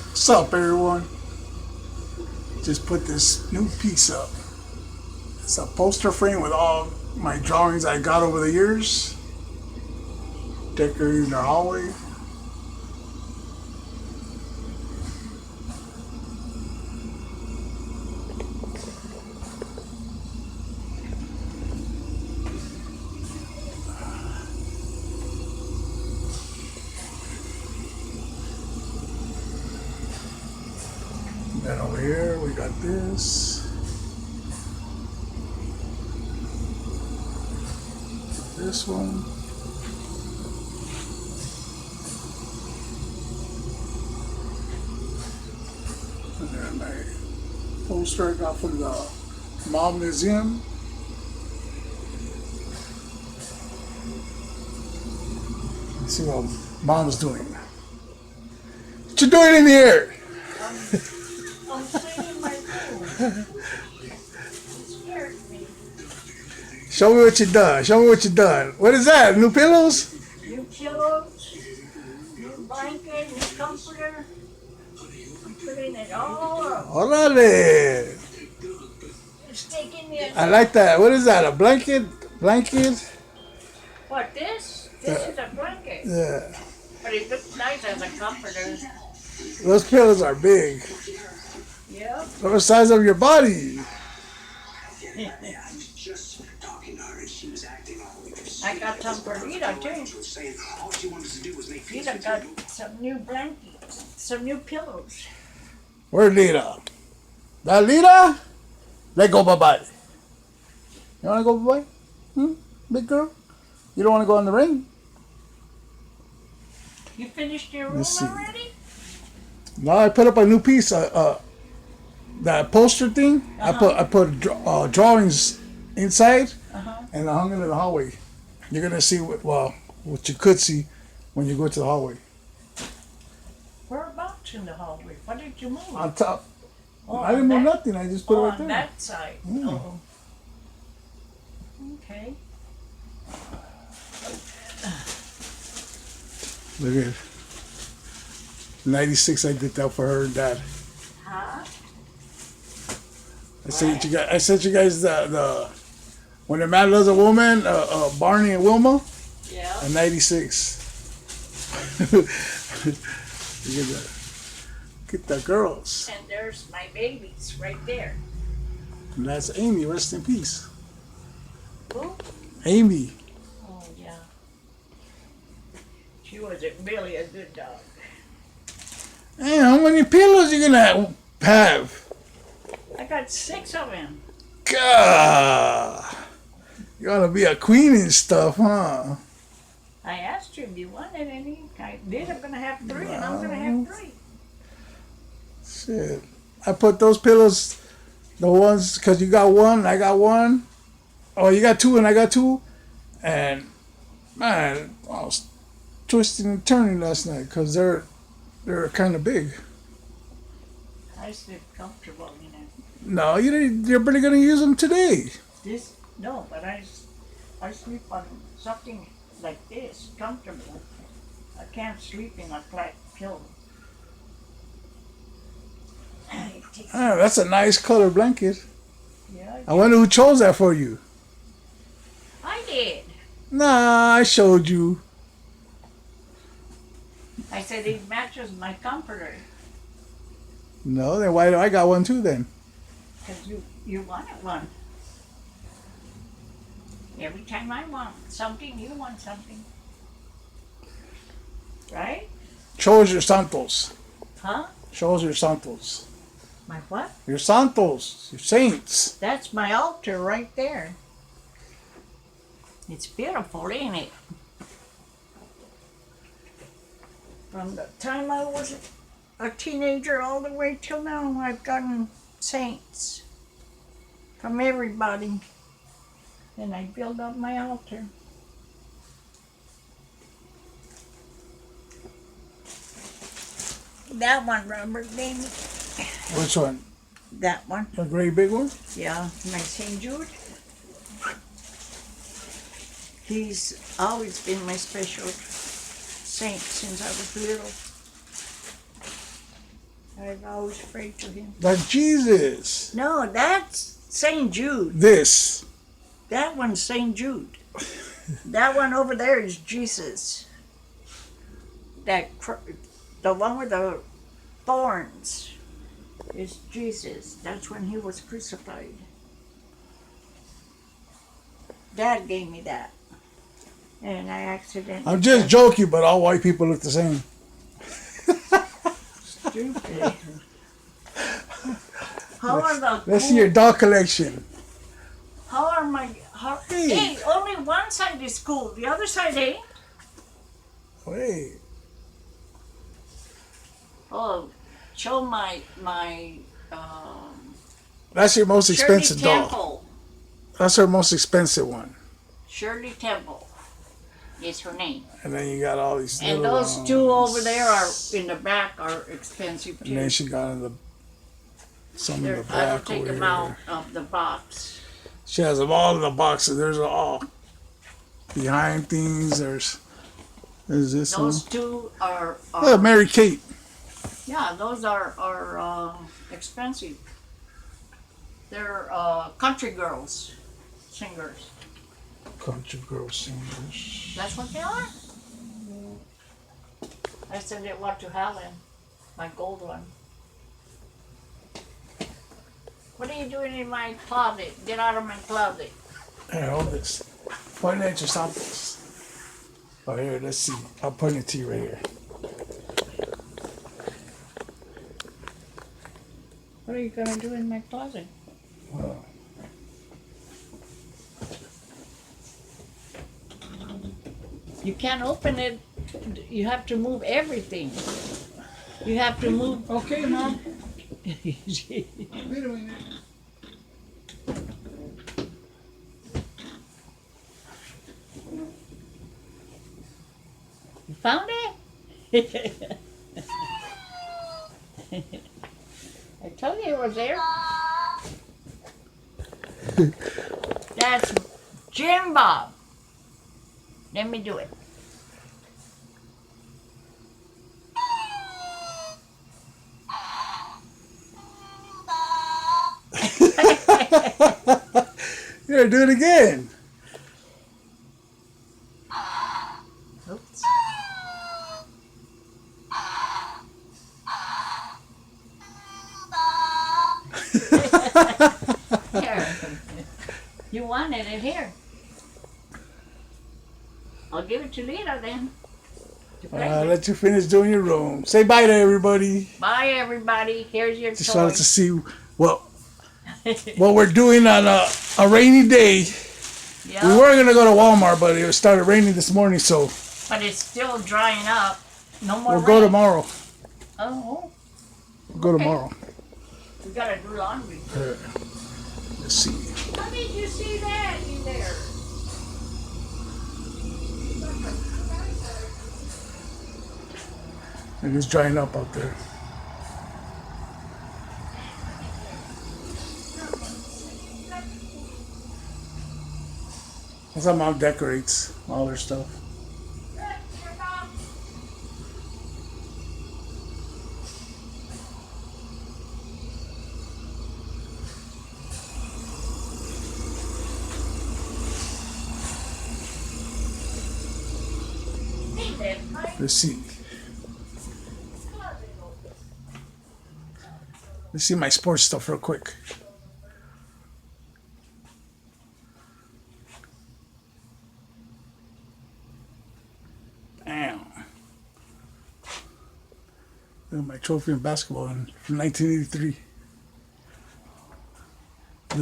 What's up, everyone? Just put this new piece up. It's a poster frame with all my drawings I got over the years, decorating the hallway. Then over here we got this one. And then my poster I got from the Mom Museum. Let's see what Mom's doing. What you doing in here? I'm cleaning my room. It scared me. Show me what you done. Show me what you done. What is that? New pillows? New pillows, new blanket, new comforter. I'm putting it all up. Orale. It's taking me I like that. What is that? A blanket? Blanket? What, this? This is a blanket. Yeah. But it looks nice as a comforter. Those pillows are big. Yep. They're the size of your body. I got some for Rita too. Rita got some new blankets, some new pillows. Where's Lita? That Lita? Let go, bye-bye. You want to go, bye-bye? Big girl? You don't want to go in the ring? You finished your room Let's see. already? No, I put up a new piece. That poster thing. I put drawings inside, and I hung it in the hallway. You're gonna see what you could see when you go to the hallway. Whereabouts in the hallway? What did you move? On top. Oh, I didn't move that- nothing. I just put it right on there. that side. Oh. Okay. Look at 96. I did that for her and dad. Huh? I sent you guys the when a man loves a woman, Barney and Wilma, Yeah. and 96. Look at that. Get the girls. And there's my babies right there. And that's Amy. Rest in peace. Who? Amy. Oh, yeah. She was really a good dog. Hey, how many pillows you gonna have? I got 6 of them. God, you gotta be a queen and stuff, huh? I asked you if you wanted any. I did. I'm going to have 3, and I'm going to have 3. Shit. I put those pillows, the ones, because you got one, I got one. Oh, you got 2 and I got 2. And, man, I was twisting and turning last night because they're kind of big. I sleep comfortable, you know. No, you're barely going to use them today. This, no, but I sleep on something like this, comfortable. I can't sleep in a flat pillow. It takes- Ah, that's a nice color blanket. Yeah, I wonder who chose that for you. I did. Nah, I showed you. I said it matches my comforter. No, then why do I got one too then? Because you wanted one. Every time I want something, you want something. Right? Show us your santos. Huh? Show us your santos. My what? Your santos, your saints. That's my altar right there. It's beautiful, ain't it? From the time I was a teenager all the way till now, I've gotten saints from everybody. And I build up my altar. That one, Robert, baby. Which one? That one. The great big one? Yeah, my St. Jude. He's always been my special saint since I was little. I've always prayed to him. That's Jesus. No, that's St. Jude. This. That one's St. Jude. That one over there is Jesus. The one with the thorns is Jesus. That's when he was crucified. Dad gave me that. And I accidentally... I'm just joking, but all white people look the same. Stupid. How are the... Let's see your dog collection. How are my... Hey, only one side is cool. The other side ain't. Wait. Oh, show my That's your most Shirley expensive dog. Temple. That's her most expensive one. Shirley Temple is her name. And then you got all these And little those two over there are in the back are expensive And then too. she got in some in the I will back take over them here. out of the box. She has them all in the boxes. There's all behind things. There's this Those one. two are Oh, Mary Kate. yeah, those are expensive. They're country girls, singers. Country girl singers. That's what they are. I sent it what to Helen, my gold one. What are you doing in my closet? Get out of my closet. Here, hold this. Point at your samples. Oh, here, let's see. I'll point it to you right here. What are you gonna do in my closet? Well, You can't open it. You have to move everything. You have to move. okay, Mom. Wait a minute. You found it? I told you it was there. That's Jim Bob. Let me do it. Here, do it again. Oops. Here. You wanted it here. I'll give it to Lita then. To play with. Let you finish doing your room. Say bye to everybody. Bye everybody. Here's your Just toy. wanted to see what we're doing on a rainy day. We Yeah, were gonna go to Walmart, but it started raining this morning, so but it's still drying up. No more we'll go rain. tomorrow. Oh, We'll go Okay. tomorrow. we gotta do laundry. Let's see. How did you see that in there? And it's drying up out there. That's how Mom decorates all her stuff. Let's see. Let's see my sports stuff real quick. Damn. Look at my trophy in basketball from 1983.